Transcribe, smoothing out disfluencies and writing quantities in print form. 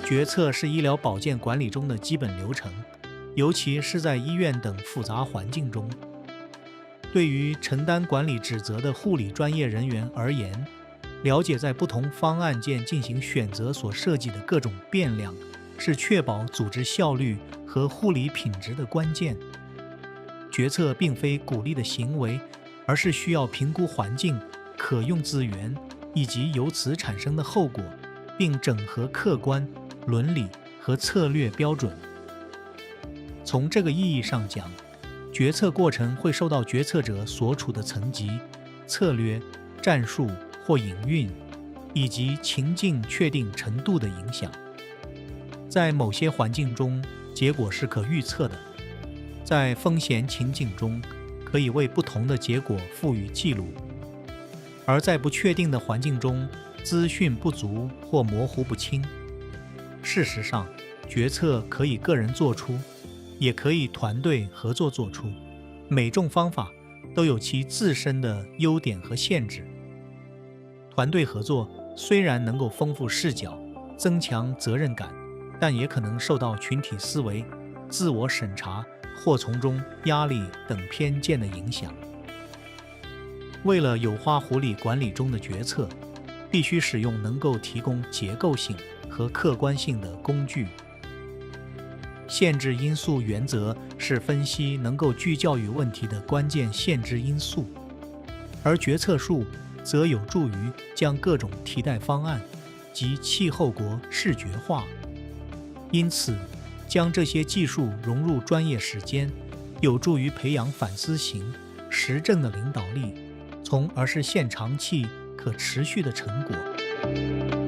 决策是医疗保健管理中的基本流程，尤其是在医院等复杂环境中。对于承担管理职责的护理专业人员而言，了解在不同方案间进行选择所涉及的各种变量，是确保组织效率和护理品质的关键。决策并非鼓励的行为，而是需要评估环境、可用资源以及由此产生的后果，并整合客观、伦理和策略标准。从这个意义上讲，决策过程会受到决策者所处的层级、策略、战术或营运，以及情境确定程度的影响。在某些环境中，结果是可预测的；在风险情境中，可以为不同的结果赋予记录；而在不确定的环境中，资讯不足或模糊不清。事实上，决策可以个人做出，也可以团队合作做出，每种方法都有其自身的优点和限制。团队合作虽然能够丰富视角，增强责任感，但也可能受到群体思维、自我审查或从中压力等偏见的影响。为了有花护理管理中的决策，必须使用能够提供结构性和客观性的工具。限制因素原则是分析能够聚焦于问题的关键限制因素，而决策树则有助于将各种替代方案及气候国视觉化。因此，将这些技术融入专业实践，有助于培养反思型、实证的领导力，从而实现长期可持续的成果。